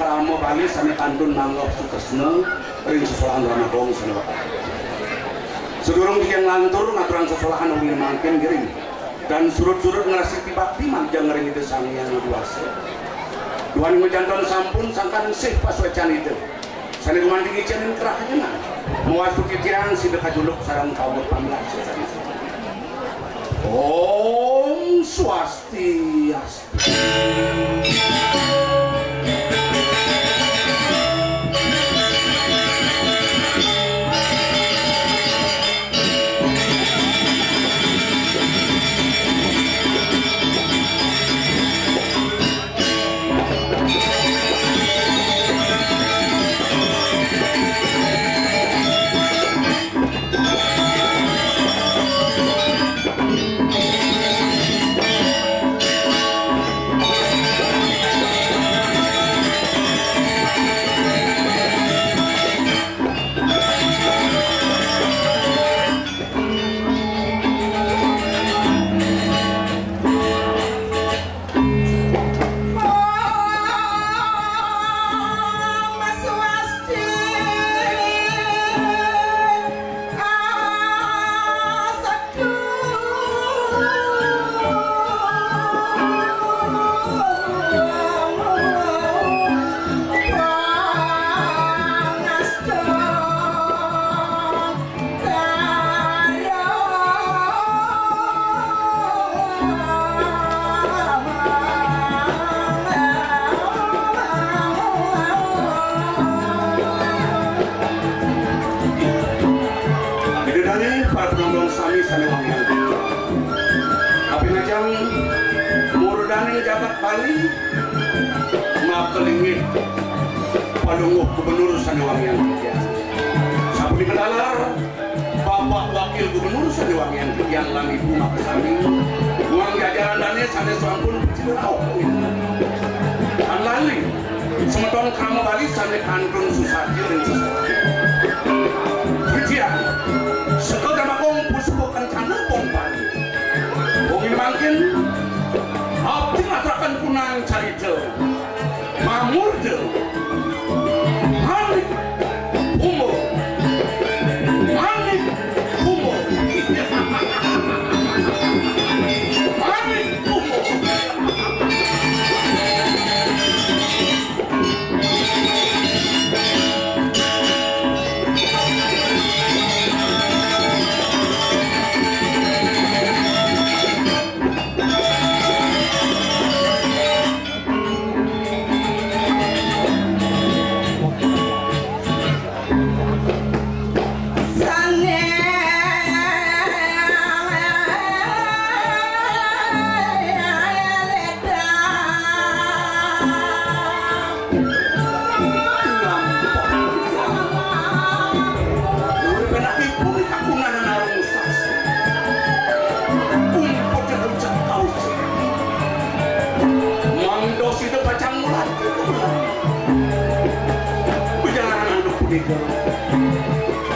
krama Bali sami kantun nanggap sukesna ring sesolahan Ramagong sana Bapak. Sedurung yang lantur ngaturan sesolahan wingin mangkin giring dan surut-surut ngerasiti bakti manjang ngering itu sangian duasa. Duan ngejanton sampun sangkan sih pas wecan itu. Sani rumanding icanin kerahnya mewasuki tiang si dekat juluk sarang kaum pamlas. Om Swastiastu. Padunguh Gubernur Saniwangian Sabu dikenalar Bapak Wakil Gubernur Saniwangian yang lami bunga kesami uang jajaran dane sane sampun cilau an lali semeton krama Bali sane kantun susati dan susati Wijian sekal Ramagong puspo kencana bong Bali bongin mangkin abdi matrakan kunang carita mamurde Manik umur Manik umur Manik umur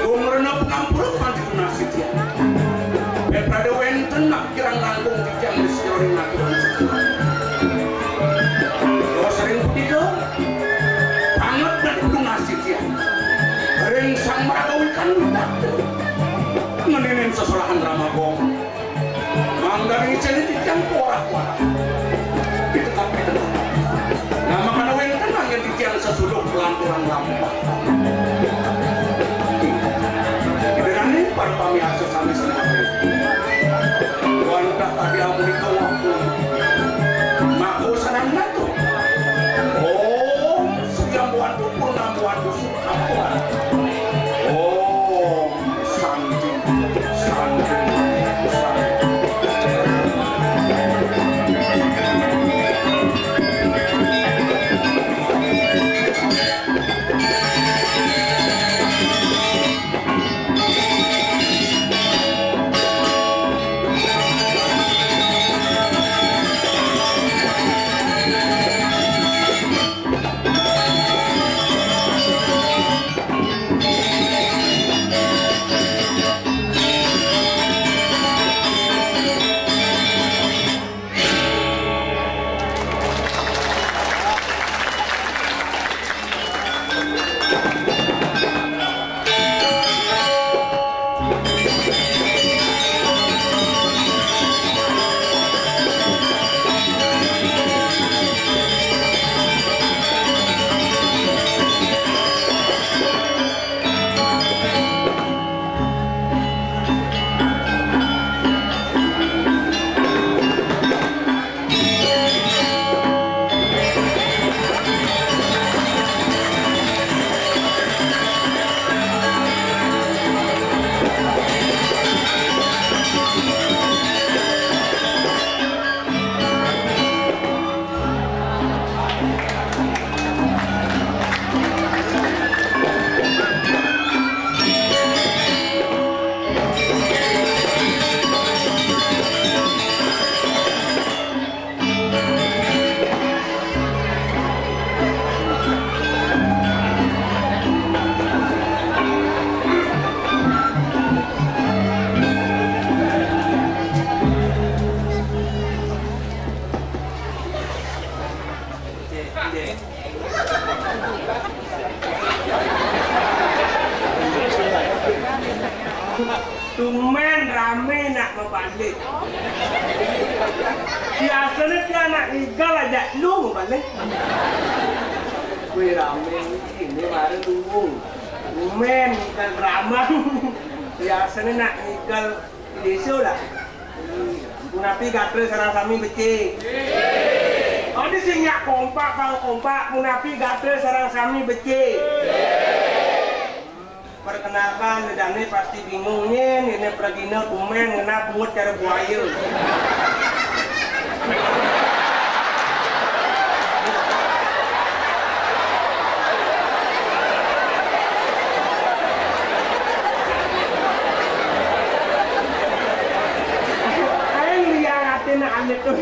Umurna pengampur panti kunasi dia. Beprade wenten nak kirang langkung dijang di sejoring nak Jawa sering tiga banget dan kunasi dia. Ring sang meragawi kan tak meninin sesolahan Ramagong. Manggang icen dijang porak-porak. Itu tapi tenang. Nama kana wenten nak yang dijang sesuluk pelanturan lampah. Para pamiasa sami senang wantah tadi amuni waktu mako sanang nato setiap waktu purnam waktu sukapuan santi Umen rame nak membalik. Biasanya dia nak igal aja lu membalik. Kue rame ini baru tunggu. Umen igal ramah. Biasanya nak igal desa lah. Munapi gatel sarang kami becik. Oh di sini kompak bang kompak. Munapi gatel sarang kami becik. Perkenalkan, dan ini pasti bingungnya, ini pergina kumen, ngena bungut cara buaya. Ayo liang hati nak ambil tuh.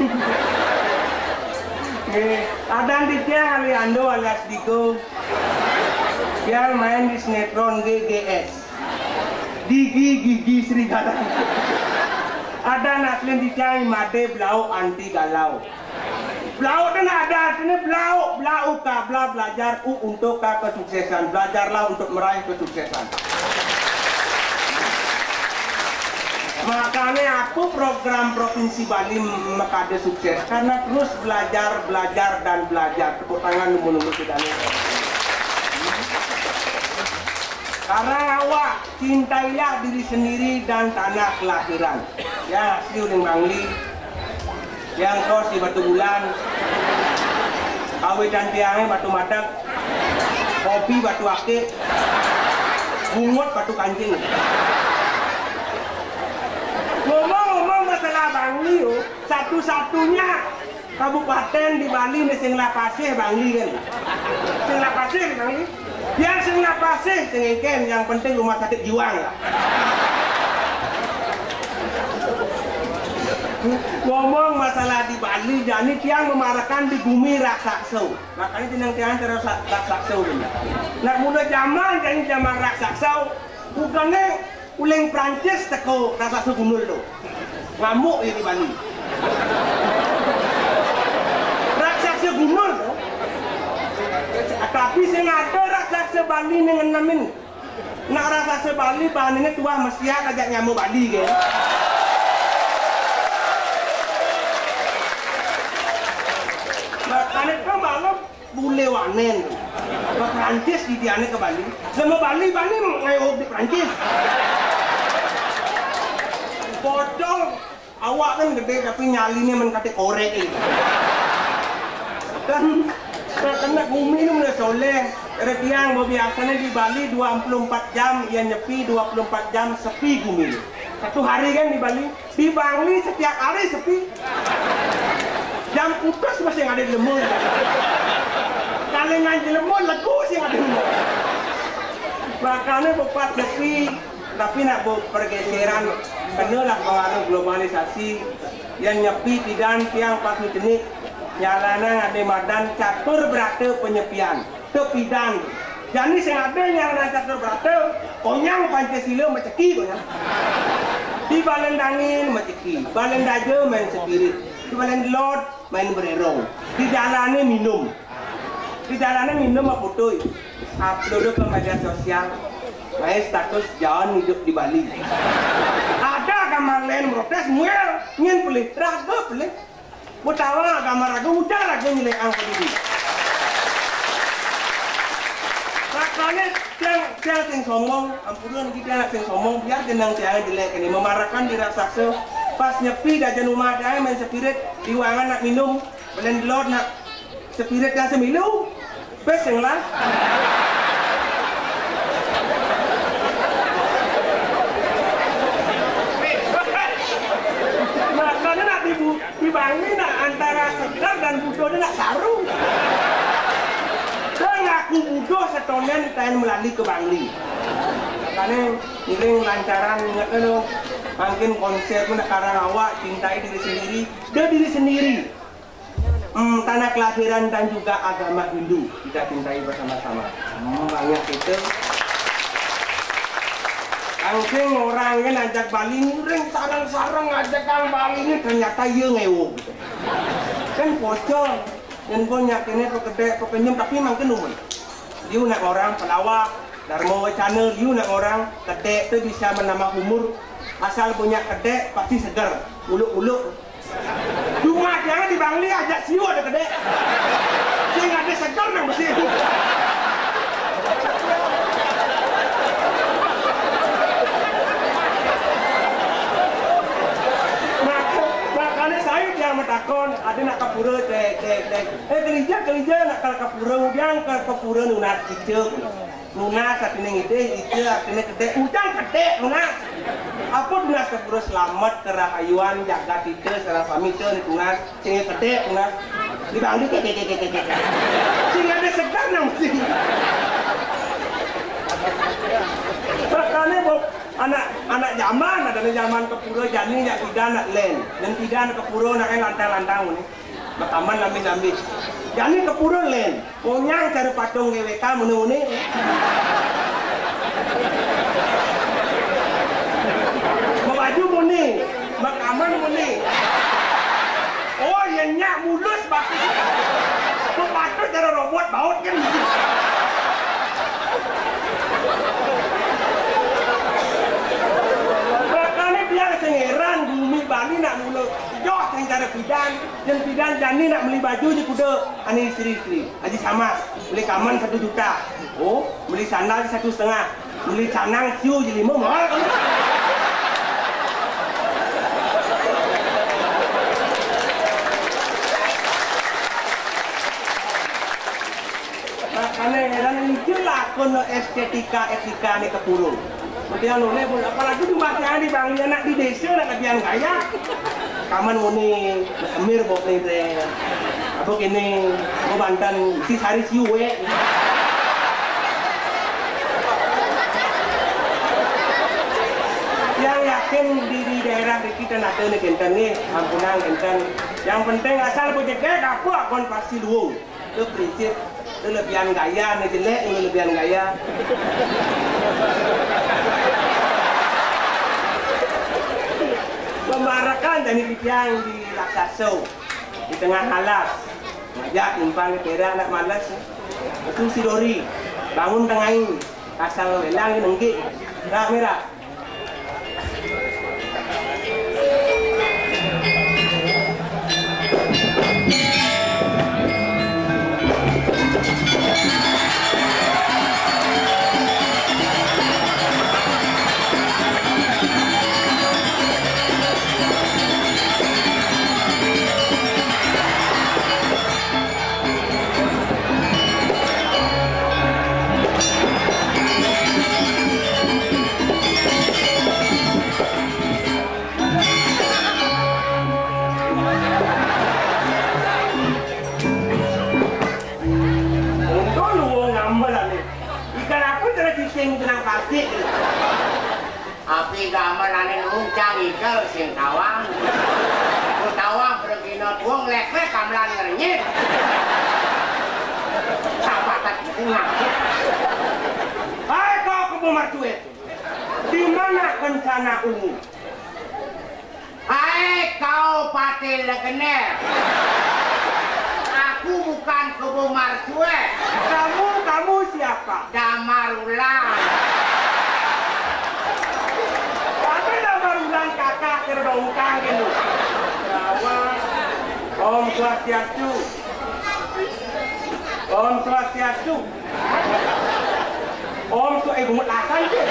Ada di tiang aliando alias Digo. Dia main di sinetron GGS Gigi Serigala. Ada naslin dicai made blau anti galau. Blau dan ada artinya blau ka belajar untuk kesuksesan. Belajarlah untuk meraih kesuksesan. Makanya aku program Provinsi Bali Mekade sukses karena terus belajar dan belajar. Tepuk tangan nunggu kita nih. Karena awak cintailah diri sendiri dan tanah kelahiran. Ya asli uling Bangli, yang kos di Batu Bulan, Kawi dan tiangnya Batu Madak, kopi Batu Ake, bungut Batu Kancing. Ngomong-ngomong masalah Bangli, satu-satunya kabupaten di Bali ini sing lapasih Bangli kan? Sing lapasih di Bangli. Yang sing lapasih sing yang penting rumah sakit jiwa lah. Ngomong masalah di Bali, jadi tiang memarahkan di bumi raksasa. Makanya tiang terus raksasa ini. Nak muda zaman jadi zaman raksasa, bukannya uling Prancis teko raksasa gunul tu. Ngamuk ya di Bali. Raksasa gunul tu. Tapi sing ada raksasa Bali dengan namin. Nak raksasa Bali bahannya tua mesti ajak nyamuk Bali ke. Makanya kan malam bule wanen. Ke Prancis di diane ke Bali. Sama Bali ngayok di Prancis. Bodoh. Awak kan gede tapi nyalinya menkate korek ini. Kan kena bumi ini mulai soleh. Tiang biasanya di Bali 24 jam, ia nyepi 24 jam sepi bumi. Satu hari kan di Bali. Di Bangli setiap hari sepi. Jam putus masih ada di lemur. Kalau ngaji lemur, legu sih ada di lemur. Makanya buat sepi, tapi nak pergeseran. Kenalah pengaruh globalisasi. Yang nyepi tidak tiang pas jenis. Nyalana ada madan catur berata penyepian tepidan. Jadi saya ada nyalana catur berata konyang Pancasila maceki konyang. Di balendangin maceki, balendaje main spirit, di balendlot main bererong, di jalannya minum, apa foto, upload ke media sosial, main status jalan hidup di Bali. Ada gambar lain protes, nyen pelih, raga pelih. Mutawa gambar raga udah lagi nilai angka ini. Makanya tiang sing sombong, ampunan kita sing sombong biar jenang tiang jelek ini memarahkan di raksasa. Pas nyepi dah jen rumah dia main spirit di ruangan nak minum, belendlot nak spirit yang semilu, peseng lah. Makanya nak di Bangli nak antara segar dan budo dia nak sarung. Dia ngaku budo setonen tain melalui ke Bangli. Makanya ngiling lancaran ingat lo, makin konsep pun nak karang awak cintai diri sendiri, dia diri sendiri. Tanah kelahiran dan juga agama Hindu kita cintai bersama-sama. Banyak itu. Angking orang yang ajak Bali ngureng sarang-sarang ajak kang Bali ini ternyata ye ngewo gitu. Kan pocong dan banyak ini pekenyem tapi makin umum. Dia nak orang pelawak Dharma Wacana, dia nak orang kedek tu bisa menambah umur asal punya kedek pasti seger, uluk-uluk. Cuma jangan di Bangli ajak siu ada kedek. Saya nggak ada seger nang besi. Makanya saya dia metakon, ada nak kapura dek. Kelija nak kapura udiang ke kapura nunas cicek. Nunas artinya ide, artinya kedek, ujang kedek nunas. Apa nunas kapura selamat kerahayuan jaga tidak secara pamiter nunas, sehingga kedek nunas. Di Bangli kedek. Sehingga ada segar nang sih. Makanya anak zaman ada zaman kapura jani yang tidak nak len dan tidak nak kapura nak lantang-lantang ni. Makaman lambi-lambi. Jani kapura len. Ponyang cara patung GWK mune-mune. Mabaju mune, makaman mune. Oh, yang nyak mulus batu. Pematu cara robot baut kan. Sengeran bumi Bali nak mula joh yang cara pidan dan pidan jani nak beli baju je kuda ani isteri-isteri haji sama beli kaman 1 juta oh beli sandal 1,5 beli canang siu je 5 mahal kan makanya heran ini lah kono estetika ni kepurung. Dia noleh pun apalagi di masih di Bangli anak di desa nak biang gaya. Kaman muni Amir bok ni teh. Apa kini mau Banten si sari siu we. Yang yakin di daerah kita nak ada genten ni, ampunan genten. Yang penting asal berjaga apa kon pasti luung. Itu prinsip. Itu lebihan gaya, ni jelek ini lebihan gaya. Pembarakan dan yang di Laksaso di tengah halas ngajak timpang ke Perak nak malas itu si Dori bangun tengah ini asal welang nenggik nak merah api gamelan nuncang ikel sing tawang ku tawang bergina tuang lekre kamelan ngerenyit sahabat tengah hai kau kebu marcuet di mana kencana ungu hai kau patil legener aku bukan kebu marcuet kamu siapa Damarulan kakak terdongkang gitu. Jawa. Om Swastiastu. Om Swastiastu. Om su ibu mutakan je.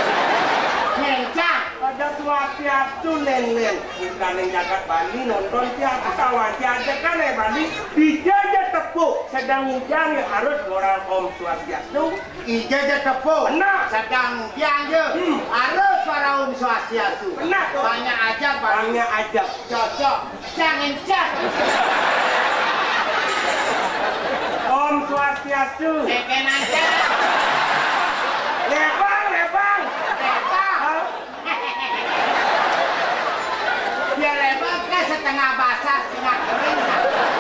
Nengcang. Ada Swastiastu len-len. Bukan yang jagat Bali nonton tiap kawan tiada kan Bali dijajah tepuk sedang hujan ya harus orang Om Swastiastu. Ijazah tepuk. Benar. Sedang hujan je. Harus para Om Swastiastu. Benar. Banyak aja banyak aja. Cocok. Jangan cak. Om Swastiastu. Teken aja. Lebang. Dia lebar ke setengah basah, setengah kering.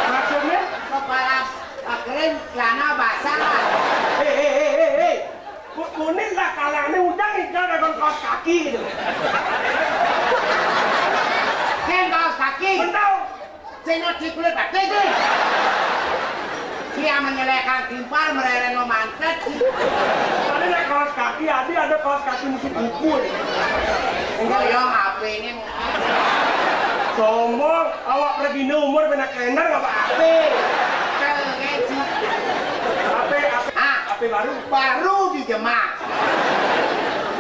Maksudnya? Kepala kering, celana basah. Hei. Kuning lah kalangnya udang ikan dengan kaos kaki gitu. Kan kaos kaki? Betul. Saya di kulit kaki tu. Dia menyelekang timpar mereren memantet. Ada kaos kaki, ada kaos kaki musik buku. Goyong HP ini. Sombong, awak pergi umur benak kalender nggak apa HP. HP baru dijemak.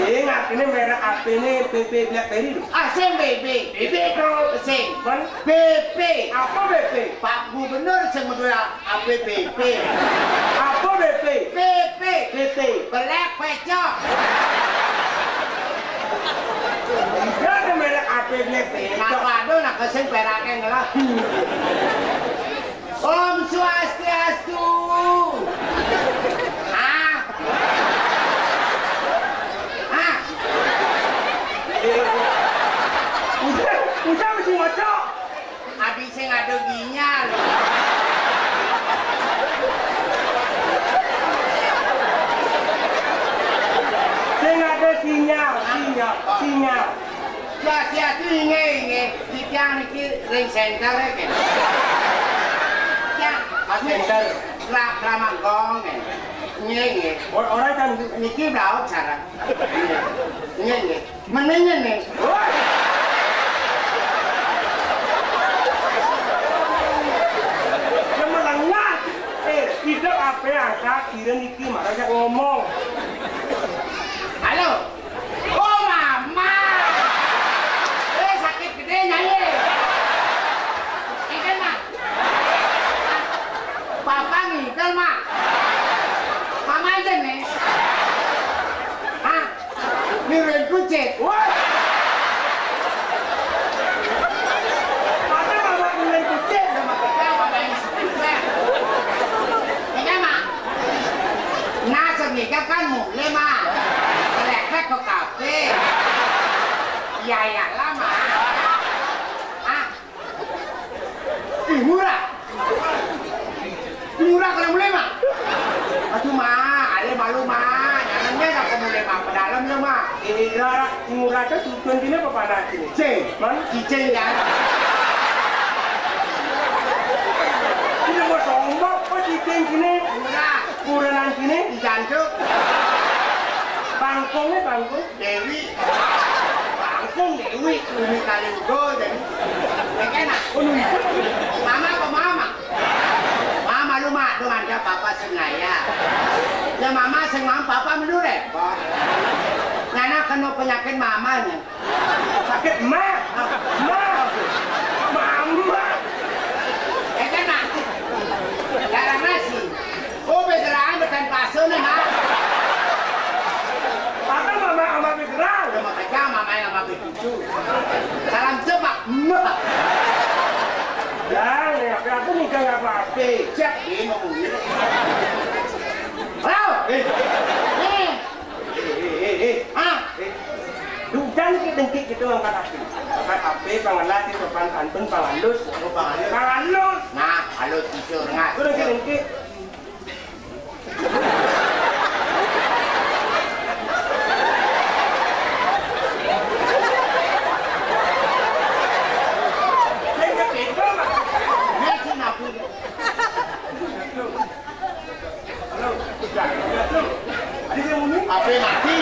Ingat ini merek HP ini BP BlackBerry. Asing BP kalau asing. BP. Apa BP? Pak Gubernur sing mendulang HP BP. Apa BP? BP. Black pecok. Tidak ada merek HP BlackBerry. Kenapa aduh nak kesing peraken lah. Om Swastiastu. Udah mesti ngocok. Habis ada ginyal. Ada sinyal. Swastiastu inge. Tiang niki ring center kan. Ya, center. Kramagong kan. Nge. Orang kan niki berapa cara? Nge. Menengnya nih. Tidak apa yang angkat, kira Niki makanya ngomong. Halo, oh mama, sakit gede nyanyi. Ikan mak, papa ngikal mak, mama aja nih. Hah, mirin kucing. Apa mama mirin kucing? Nikah kan mulai mah, lekek ke kafe, ya lama, murah kalau mulai mah, aduh mah, ada malu mah, jangannya tak ke mulai mah, pedalamnya mah, murah itu tujuan gini apa pada sini? Cicing kan? Ini mau sombong, kok cicing gini? Murahan gini? Dijantuk. Bangkong. Dewi. Umi kali ugo jadi. Enak. Mama. Mama lu mah dong ada papa sengaja. Ya mama sengang papa melu repot. Nana kena penyakit mamanya. Sakit mah. Mama. Enak. Darah nasi. Oh, beterang bukan pasu nih, ha? Apa mama sama beterang? Sama kerja, mama yang sama begitu. Salam coba, mbak. Jangan, ya, aku nikah nggak apa-apa. Cek, ini ngomong gitu. Halo? Dudan dengkik gitu angkat api. Angkat api, pangalat, sopan santun, pangalus. Pangalus. Nah, halus kisur, nggak? Itu dengkik. Apa mati?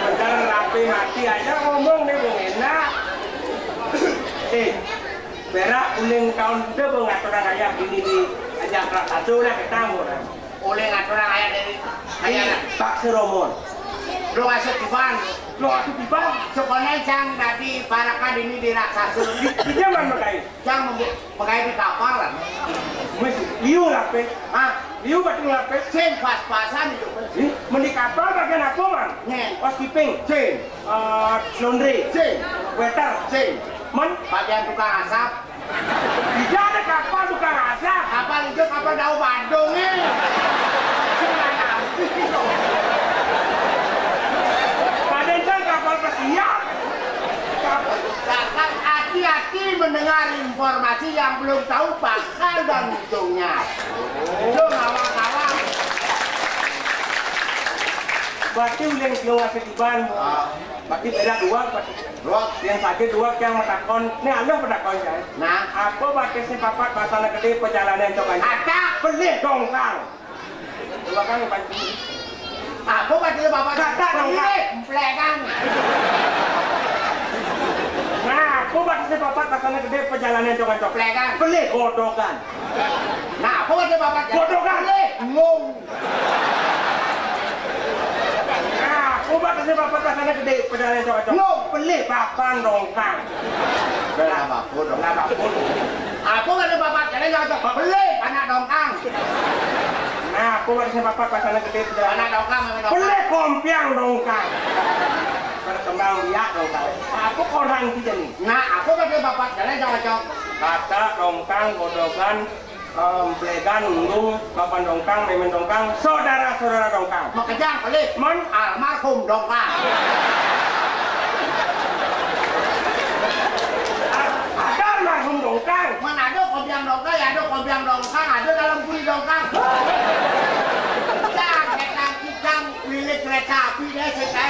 Bentar rapi mati aja ngomong nih bung enak. Berak uling tahun itu bung aturan kayak gini di ajak satu lah kita murah. Uling aturan kayak dari kayak Pak Seromon. Lo masuk di ban. Lo aku di bang. Sekolahnya jang tadi parakan ini di raksasa. Di zaman makai. Jang pakai di kapal lah. Masih liu lapis. Hah? Liu batin lapis. Sen pas-pasan itu. Mending kapal bagian apa man? Nen. Housekeeping. Sen. Laundry. Sen. Waiter. Sen. Man. Bagian tukang asap. Tidak ada kapal tukang asap. Kapal itu kapal daun Bandung nih. Badan kan kapal pesiar. Kakak hati-hati mendengar informasi yang belum tahu bakal dan ujungnya. Lo ngawang-ngawang. Berarti uleng siung aset iban. Berarti beda dua. Yang sakit dua yang matakon. Ini anda matakon saya. Nah, apa berarti si papat basana gede perjalanan coba. ada pelit. Dongkang. Dua kan panci. Apa berarti bapak Kata dong, Kak. Plekan. Nah, apa berarti si papat basana gede perjalanan coba. Plekan. Pelit godokan. Nah, apa berarti bapak Godokan. Ngong. Nah, aku bakal si papat basana gede perjalanan coba. Ngong. Pelit papan dongkang. Lah bapun. Lah bapun. Apa berarti bapak jalan cocok. Pelit anak dongkang. Nah, aku bakal si papat basana gede perjalanan. Anak dongkang memang dongkang. Pelit kompiang dongkang. Berkembang biak dongkang. Aku orang kita nih. Nah, apa berarti bapak jalan cocok. Kata dongkang, godokan, plegan, undung, papan dongkang, memen dongkang, saudara-saudara dongkang. Makejang pelit. Man, Almarhum dongkang. ada almarhum dongkang. Mana ada kopiang dongkang, ya ada kopiang dongkang, ada dalam kuli dongkang. Kicang, milik kereta api deh, saya.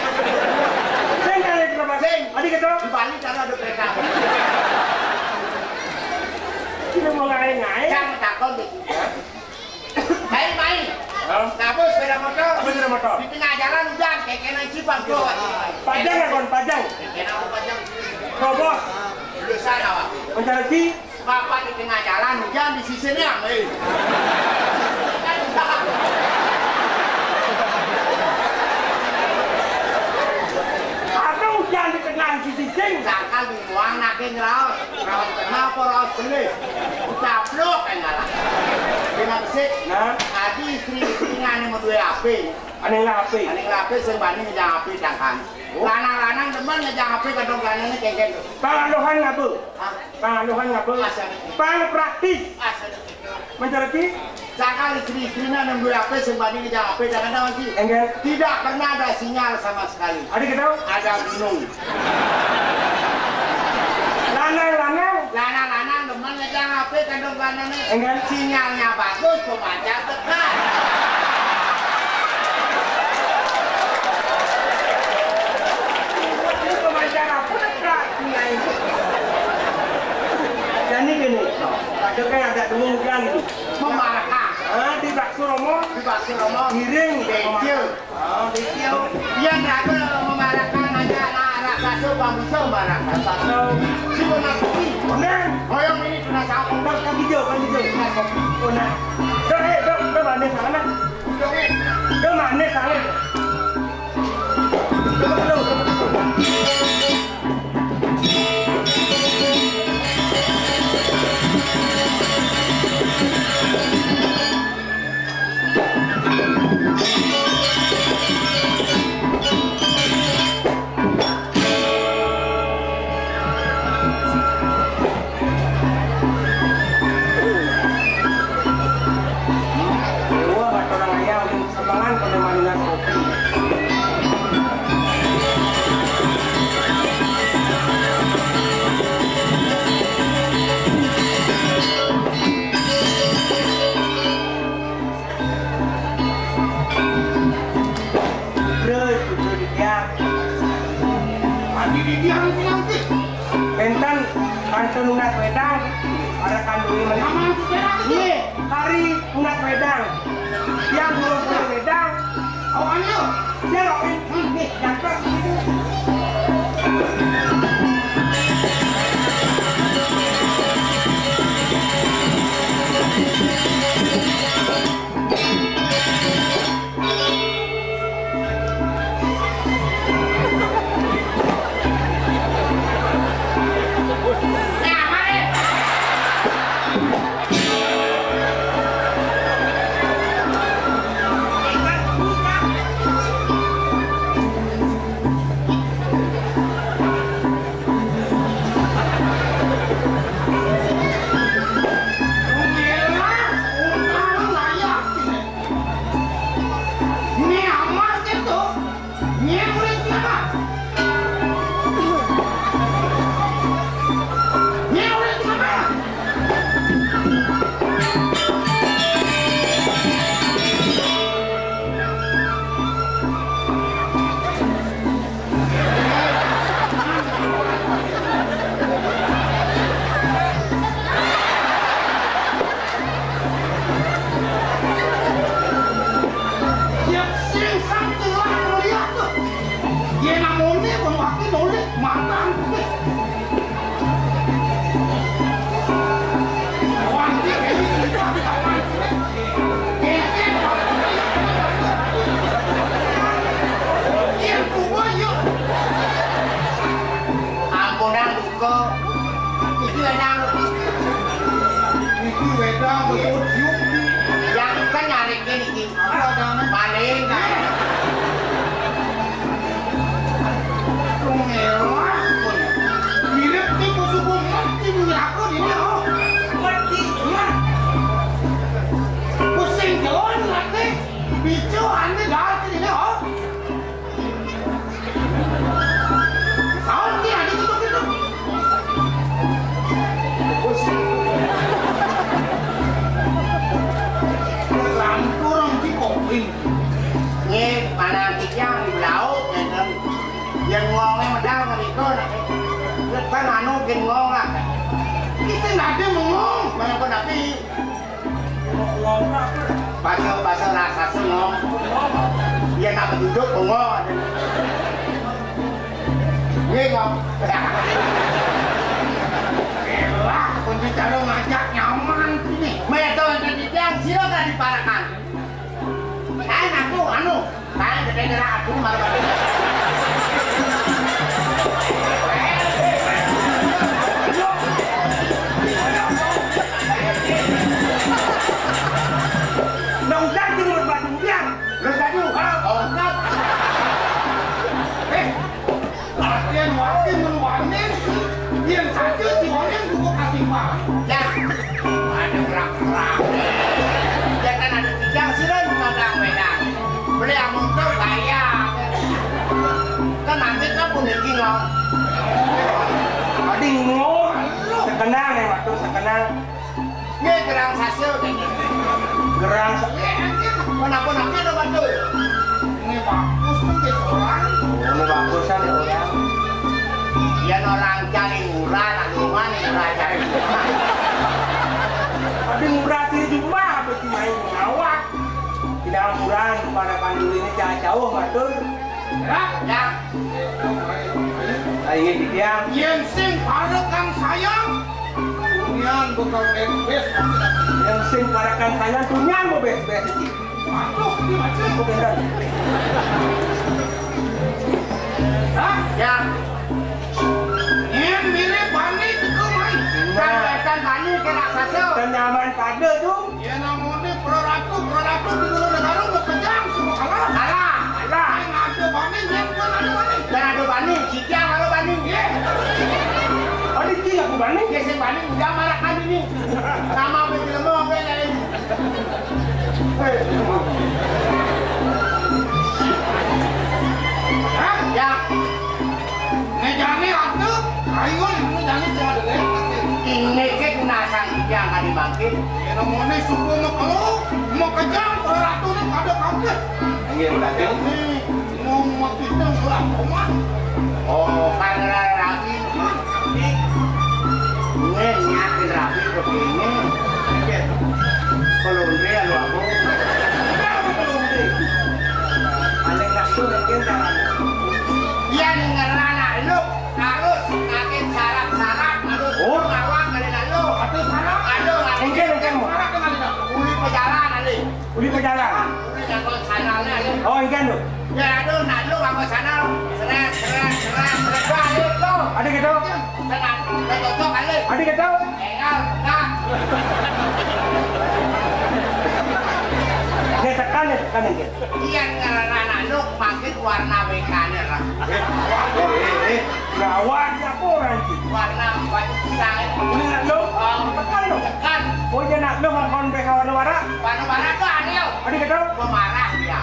Sing kali berapa sing? Adik itu. Di Bali kalau ada kereta api. Kita mau ngai-ngai. Jangan takut deh. Main. Ngapus sepeda motor. Apa sepeda motor? Di tengah jalan hujan, kekenan cipang keluar. Pajang ya kon, pajang. Kekenan apa pajang? Robos. Lulusan awak. Mencari Bapak di tengah jalan hujan di sisinya, ada hujan di tengah sisi sing. Sangkal di ruang nakin raut tengah apa raut beli. Caplok kayak ngalah. Dengan besik. Nah, Adi istri-istrinya ini mau duwe HP. aneh lapi. Ane HP sing bani ngejang HP dangkan. Lanang-lanang demen ngejang HP kadang-kadang kengken. Pangaluhan ngabu. Hah? Pangaluhan ngabu. Asal. Pang praktis. Asal. Mencari Sangkal istri-istrinya yang duwe HP sing bani ngejang HP kadang-kadang lagi. enggak. Tidak pernah ada sinyal sama sekali. Adik kita. Ada gunung. Lanang-lanang. Lanang-lanang demen ngejang HP kadang-kadang Enggak. sinyalnya bagus, pemancar dekat. Pemancar apa dekat? Jadi gini. Ada kan ada dua hujan itu. Memarahkan. Di Bakso Romo. Di Bakso Romo. Giring. Dekil. Dekil. Dia nggak memarahkan aja anak bakso bangsa memarahkan bakso. Si benar kopi. Benar. Hoyong ini kena sapu. Kan hijau. Benar. Ke mana sana? Ke mana sana? Pentan kantor unat wedang ada kandungi mana? Iya, hari unat wedang. Yang belum punya wedang. Awannya, dia rokin nih, jangkau. Yang ngomongnya medal ngeriko nih. Kan anu bikin ngomong lah. Kita nggak ada ngomong, banyak pun tapi. Bahasa rasa ngomong. Dia nak duduk ngomong. Ini ngomong. Elah, kunci cara ngajak nyaman sini. Metode yang silakan diparakan. Saya ngaku anu, saya gede gerak aku malah. Nang jadi berbatu biang. Laju, ongkap. Latihan watin meluanin, yang satu si watin buku kasih pak. Ya, ada gerak-gerak. Ya kan ada tiga silen mengadang wedang. Beli yang muncul kaya. Kan nanti kan pun ngomong. Tadi ngomong. Sekenang ya waktu sekenang. Ini gerang hasil ini. Gerang. Kenapa ada bantu? Ini bagus tuh ke seorang. Ini bagusan ya orang. Ya orang cari murah, nak rumah nih murah cari murah. Tapi murah sih cuma apa sih main ngawak. Tidak murah pada pandu ini jauh matur. Ya. Ingin didiam. Yang sing parakan sayang. Kemudian bukan bes. Yang sing parakan saya tunyan mau bes-bes sih. Aduh, dibaca. Aku beneran. Hah? Ya. Yang mirip bani itu main. Kan bani kena hasil. Dan nyaman pada tu. Ya namanya pro-ratu di luar negara mau kejam semua kalah. Alah. Yang ada bani, yang bukan ada bani. Dan ada bani, cikang kalau bani. Oh ini cik aku bani. Dia sing bani udah marah kan ini. Nama betul mau bela ini. Hah? Ya. Ngejani atuh, ayun ngejani sama dengan. Ini ke gunasan yang kan dibangkit. Ya namanya suku mau kejam pro-ratu ini ada kaget. Ingin berarti. Ini mau maksudnya belah rumah. Oh, karena rapi. Ini nyakin rapi begini. Kalau dia lu aku. Ada nafsu mungkin tangan. Yang ngerana lu harus ngakin sarap-sarap. Harus ngawang kalian lu. Aduh sarap. Aduh, Mungkin mau. Sarap kenal tidak? uli pejalan ali. Uli berjalan. Uli nganggo sandalnya ali. Oh ikan tu. Ya aduh, nak lu nganggo sandal. Seret. Balik lu. Ada gitu. Senang, cocok ali. Ada gitu. Engal, enggak. Dia tekan ini. Yang ngerana lu makin warna bekanya lah. Gawat siapa orang sih? Warna baju pisang. Ini nak lu. Tekan lu. Kan, Oh dia nak lu ngakon kawan warna. warna barat tuh adil. Ada gitu. Gua marah dia.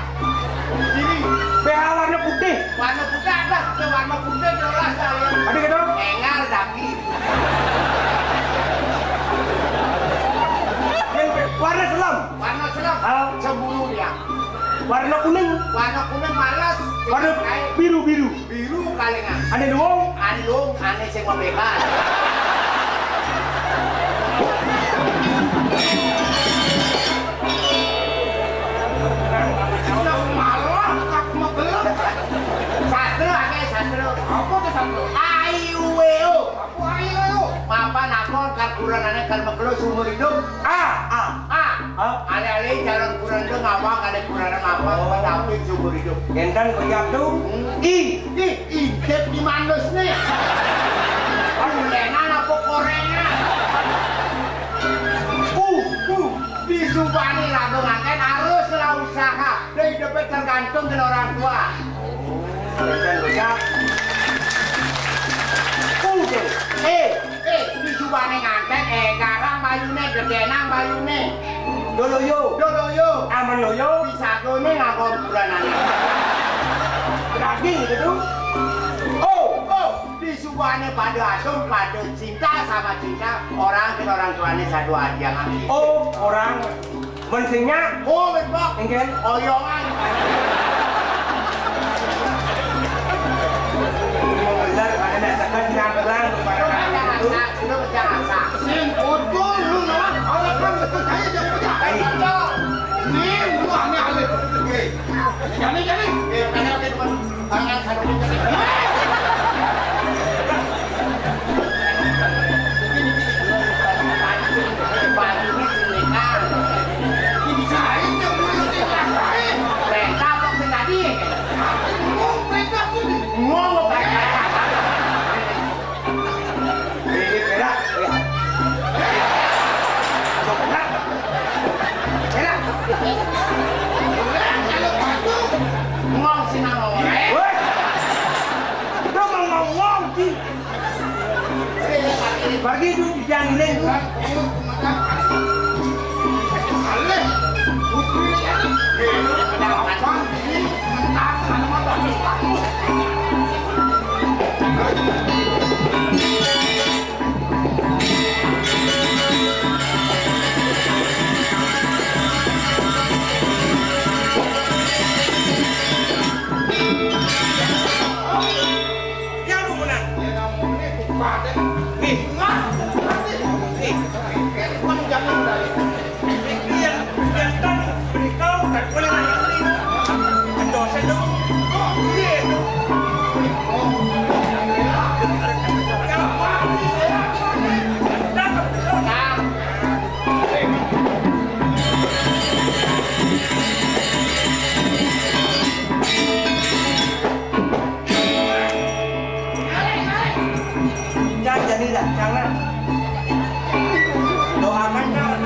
Jadi, BH warna putih. warna putih ada. Warna putih jelas kali. Ada gitu. Engal tapi. Yang warna selam. Warna selam. Cemburu dia. Warna kuning. Warna kuning malas. Warna biru. Biru kalengan. Ada dua. Anu, ane sing membekan. Malah tak mau gelap. Sastro akeh sastro. Apa tuh satu? Ayu weo. Aku ayo. Mapan akon kalkulanane kalau mekelo sumur hidup. Ale-ale jalan kurang itu ngawang, ada kurang ngawang, tapi sumur hidup. Kentan koyak tu. Idep di manus nih. Aduh, lenan apa korenya? Disubani lagu ngaken haruslah usaha. Dan hidupnya tergantung dengan orang tua. Kentan koyak. Disubani ngaken, garang bayune, gedenang bayune. Doloyo. Aman loyo. Bisa done ngakon bulanan. Daging gitu. Disubani pada asum, pada cinta sama cinta. Orang ke orang tuanya satu aja ngasih. Oh, orang mensinya. Oh, betul. Engken. Oyongan. sudah berjasa. Sen kotor lu lah. Orang kan betul saya jangan berjasa. Nih, lu aneh-aneh. Jadi. Karena kita teman tangan satu jadi. Pergi tu jangan lain tu. Ale, bukti ni. Dapat ini mentah sama motor. Yang lu menang. Nih, jangan. Doakan jangan.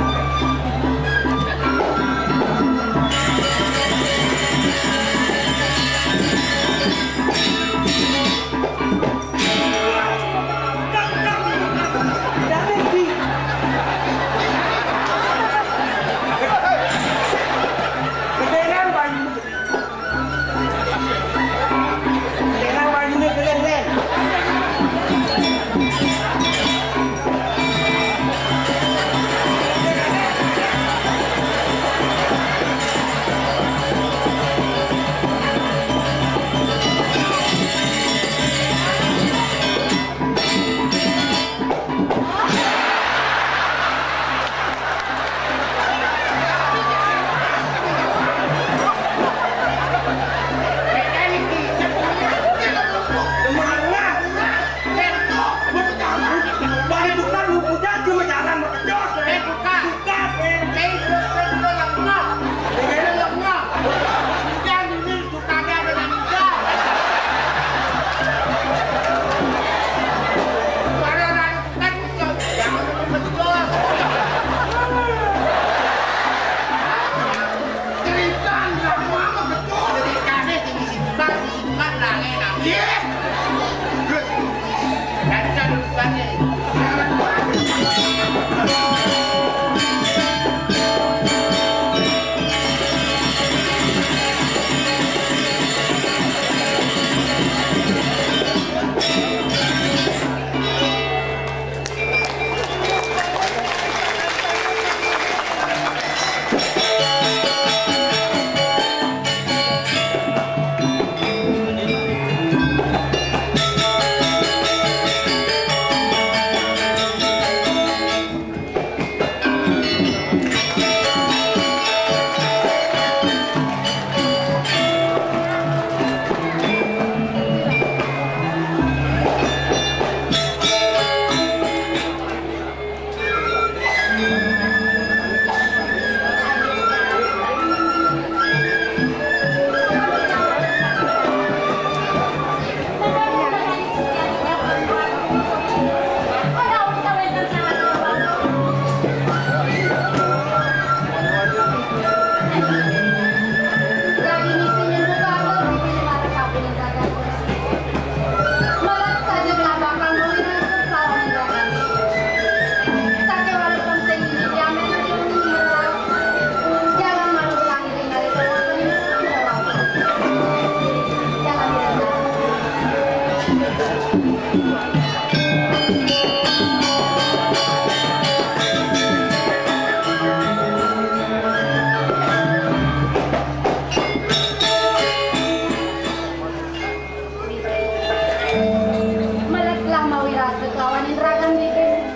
Malaglang mawira sa kawan ng ragang bibig.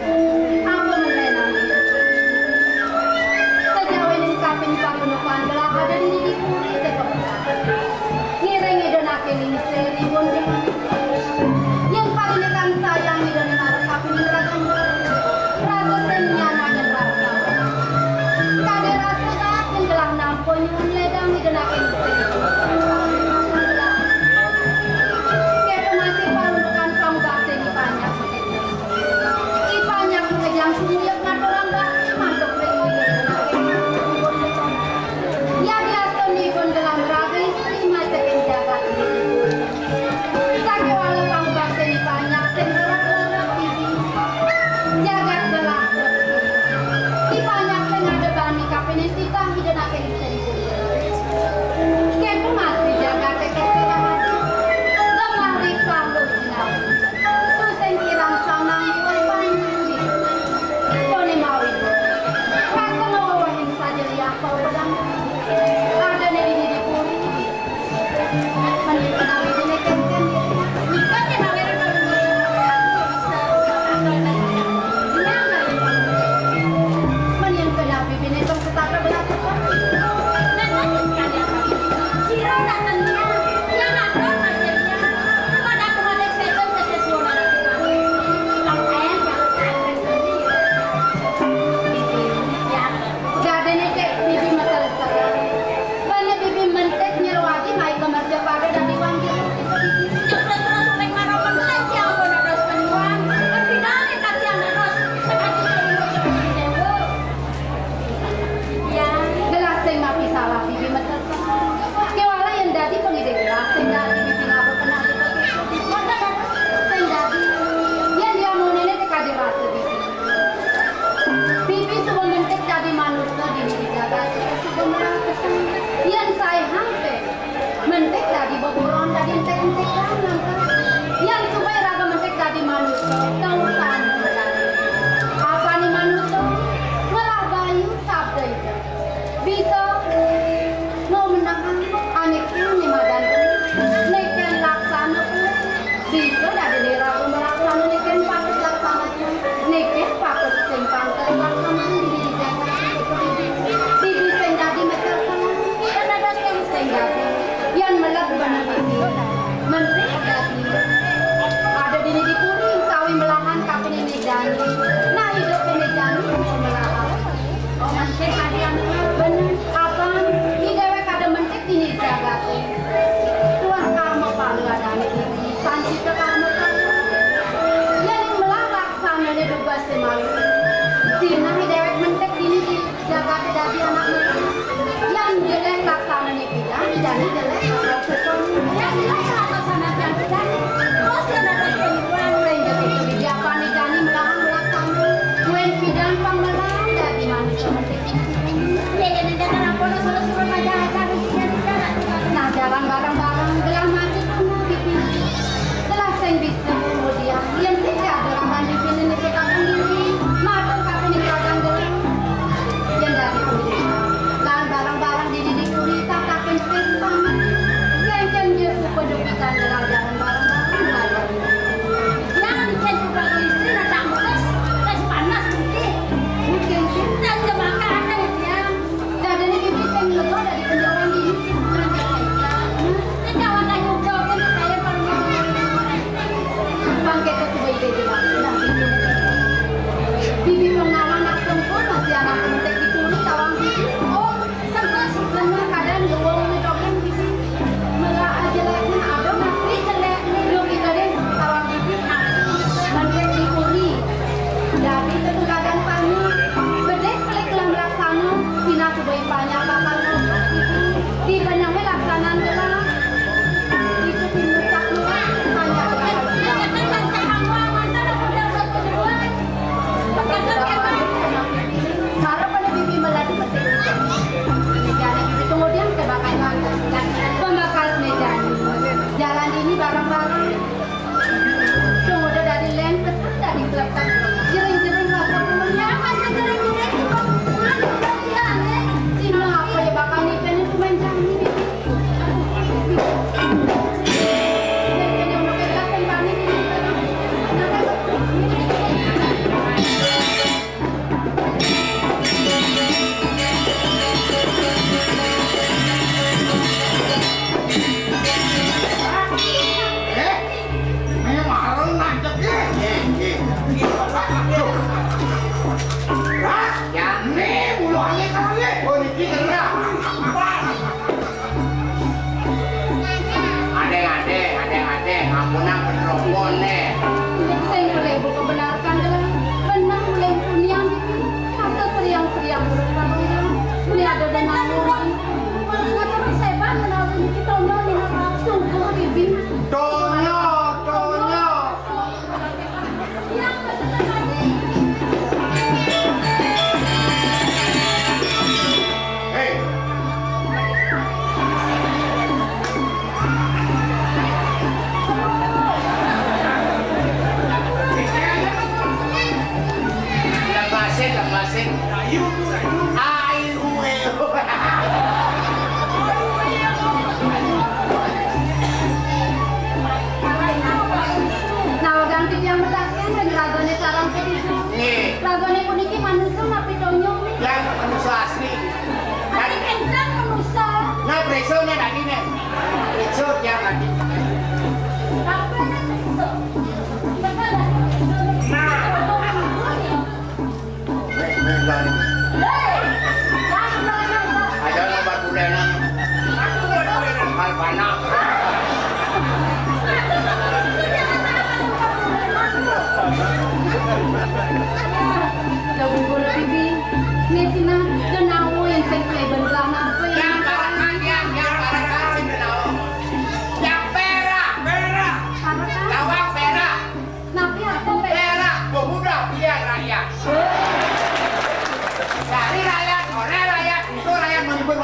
tak jering-jering lah kamu ya masa jering-jering itu mana dia nih sini apa ya bakal nipen itu main kami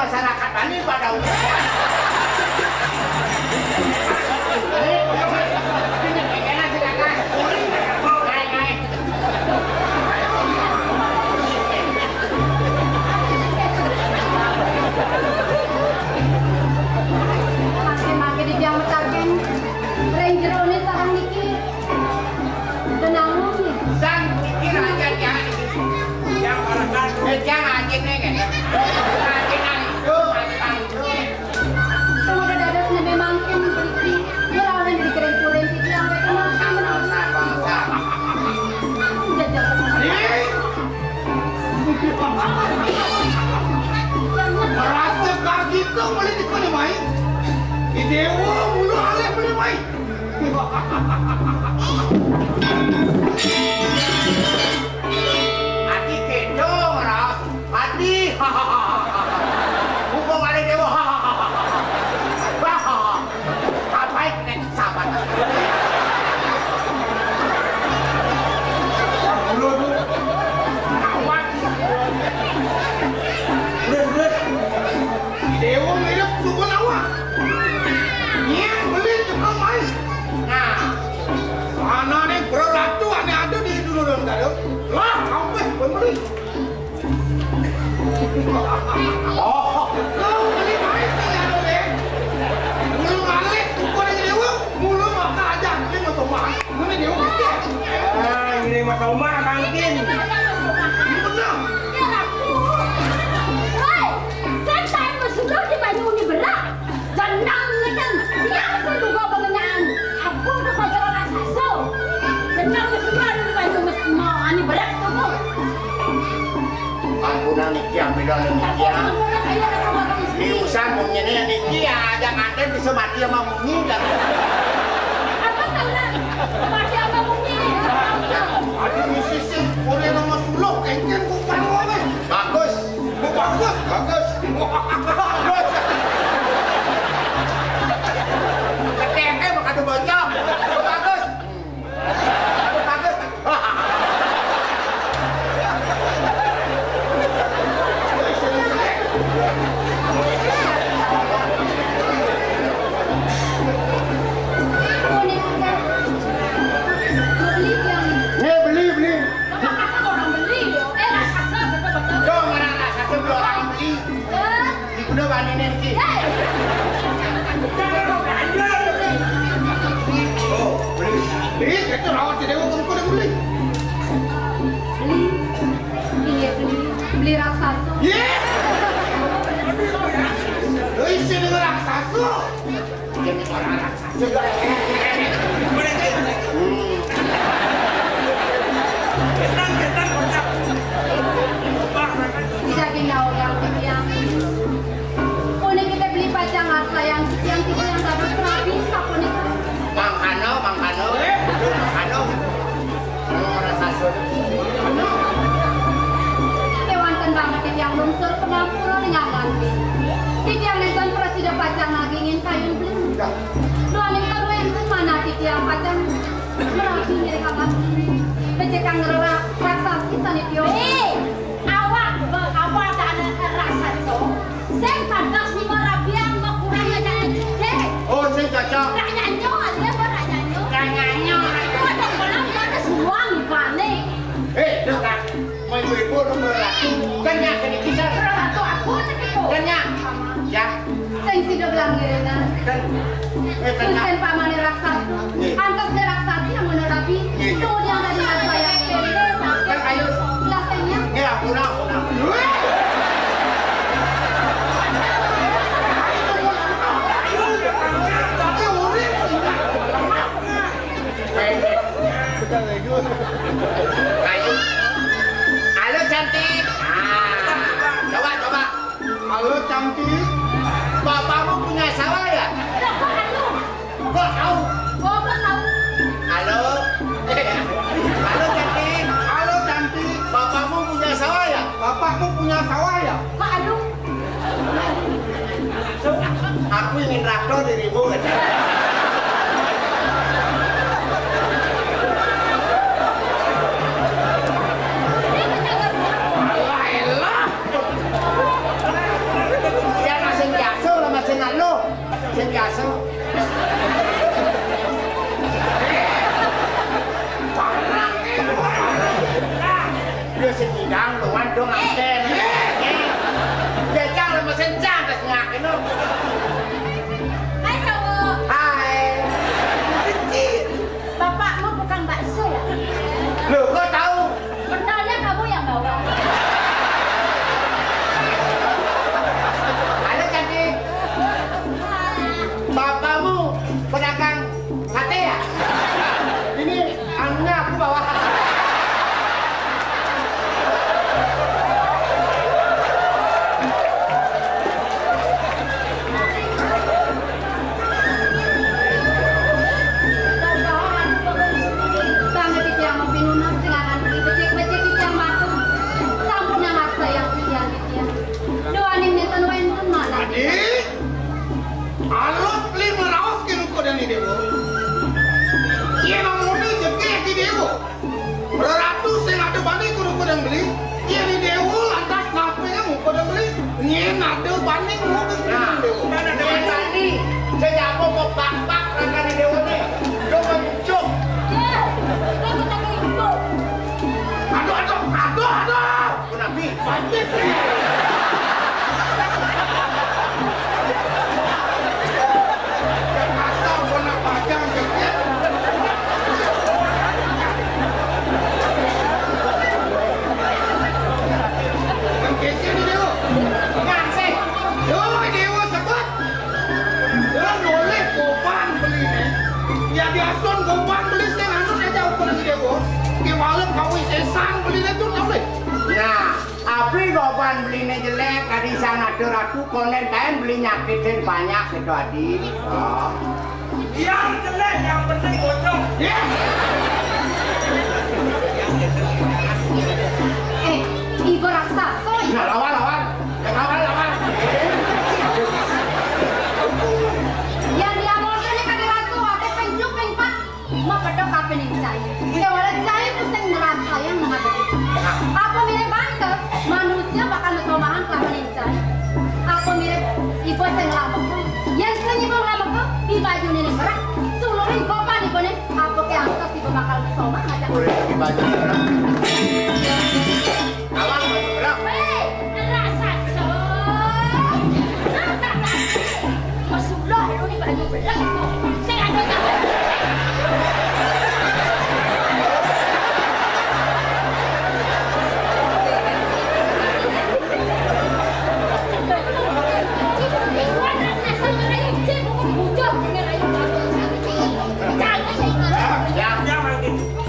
masyarakat Bali pada umumnya. Makin-makin di jam taken, ranger ini sarang niki, tenang nih. Sang niki raja jangan, yang barakan, jangan aja nih kan. Merasa kaki itu boleh dikoni main. Idewa mulu alih boleh main. Hati kedong ras, hati hukum alih dewa apa yang sahabat. Dewa hidup suku awak. Dia boleh tukang main. Nah, Mana ni beratu ane ada di dulu dalam kado. Lah, apa pembeli? Oh, kau beli main ya boleh. Mulu alik, kau ni dewa, mulu maka aja ni masuk main. Mana dewa kita? Ini mata rumah kantin. Ini benar. Sudah dibanyu ni berat. Jangan lekan. Dia mesti juga pengenaan. Aku ke pacaran asaso. Jangan semua dibanyu mau ani berat tu. ampunan niki ambil niki ya. Diusan mungkin niki ya, jangan ada bisa mati sama mungkin kan. Apa kena? Mati sama mungkin. Ada musisi boleh nama suluk, engken bukan orang. Bagus, Bagus, bagus. keteknya makan bocor. Bagus, bagus. kata rawat si Dewa kau dah beli. Iya beli raksasa. Ye. Isi dengan raksasa. Jadi orang raksasa. Tidak kena orang yang punya kita beli pajang harta yang tidak yang dapat pernah bisa punya. Mangkano. Orang sasut. Kewanten banget yang lungsur pengampura dengan nanti. Titi yang nonton presiden pajang lagi ingin kayun beli. Doain kalian pun mana titi yang pajang merasa diri kawan. Becekang ngerak raksasa sanitio. Awak tak ada raksasa. Saya pantas ni merabiang kurangnya jangan cek. Oh, saya cocok. Rakyatnya ada rakyatnya. Ada orang ada semua ni panik. Dengar. Mau ibu nomor ratu. Kenyak kena kita. Ratu aku tak itu. Kenyak. Ya. Saya sudah bilang gerena. Kenyak. Terus pamane raksasa. Antas dia raksasa yang menerapi. Tu dia ada di saya. Kan ayo. Lasanya. Ya, punah. Ayo. Halo cantik. Coba. Halo cantik. Bapakmu punya sawah ya? Kok tahu? Halo. Halo cantik. Halo cantik. Bapakmu punya sawah ya? Bapakmu punya sawah ya? Aku ingin traktor dirimu katanya. Ya masih biasa lah masih lalu. Masih biasa. Dia sedang tuan dong anten. Dia jangan mesin jangan ngak itu. Hai cowok. Hai. Bapakmu bukan bakso ya? Loh, kok tahu? Benarnya kamu yang bawa. Halo cantik. Bapakmu pedagang sate ya? Ini anunya aku bawa. Adik, alus beli meraus kini kau dan ini dewa. Ia namuni jengke di dewa. Beratus yang ada banding kau dan beli. Ia di dewa lantas ngapain yang kau dan beli? Ia ada banding kau dan dewa. Mana dewa tadi? Saya mau pak rangka di dewa ni. Dewa muncul. Aduh. Kenapa? Banding. Asal kau nak pajang jengke. Jengke sini dewa. Ngasih. Oi dewa sebut. Dia noleh kopan beli ni. Ya dia ason kopan beli saya anu saya jauh pun lagi dewa. Dia malam kau isesan beli ni tu noleh. Nah, abri goban belinya jelek, tadi sana ratu konen kan beli nyakitin banyak gitu adik. Oh. Yang jelek, yang penting bocor. Ya. Ibu raksasa. Nah, lawan. Yang dia mau ni kami ratu, ada penjuk pengpat. Mau pedok apa ni cai? Dia walau cai pusing neraka yang menghadapi. Apa mirip banget? Manusia bakal bersomahan kelapa ni cai. Apa mirip ibu yang lama? Yang sering ibu lama tu, di baju ni berat. Seluruh ibu apa ni kau ni? Apa ke angkat ibu bakal bersomahan aja? Boleh di baju berat. Awak baju berat. Hei, raksasa. Masuklah ni baju berat. Saya ada tak?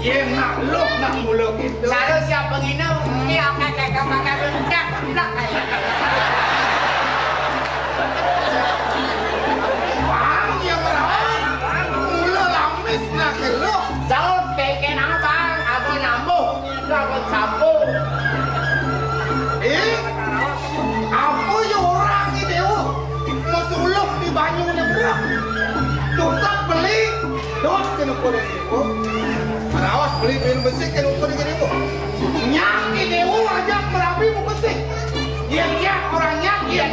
nak luk nak muluk itu. Selalu siap penginap, dia kakak berendak, tidak kayak. Bang yang merawat, mula lamis nak keluk. Jauh bikin apa? Aku nambung, aku campur. Apa yang orang ini dewa? Masuluk di banyu ni berak. Tukar beli, dot kena korang dewa. Awas beli minum besi kena korang dewa. Nyak ni dewa ajak merabi mu besi. Dia orang nyak, dia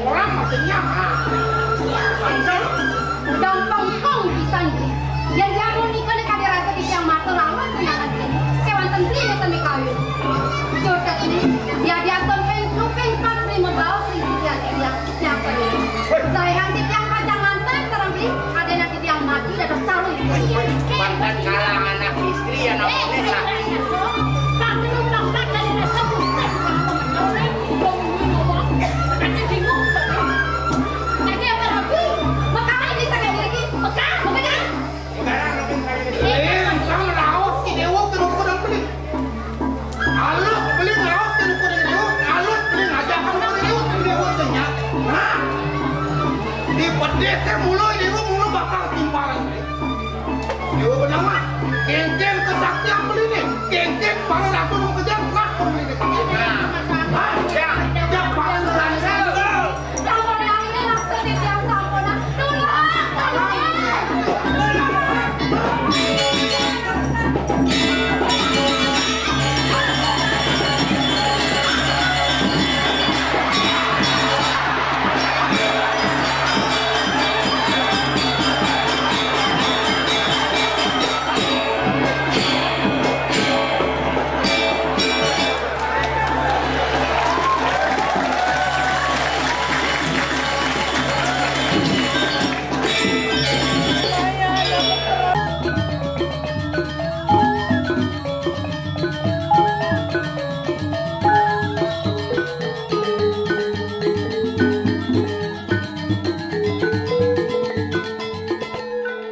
orang masih nyak. Gampang kong bisa nih. Yang jago nikah dekat dia rasa di yang mata lama senang aja. Kewan tentri dia temi kawin. Jodoh nih, dia sampai lupeng pasti membawa prinsipnya dia siapa dia. Saya nanti yang panjang mantan terang beli, ada nanti yang mati dan tercalu itu dia. Mantan kalah anak istri yang namanya. Tak belum tak dari rasa pusat sama teman-teman. Ngomong, nanti bingung. Nanti apa lagi? Makanya bisa kayak lagi. Makanya. Sang rawas si dewa kena korang beli. Alus beli rawas kena korang dewa. Alus beli ngajakan korang dewa. Dewa senyap. Nah, di pedesnya mulu dewa mulu bakal timpalan. Dewa bernama Kente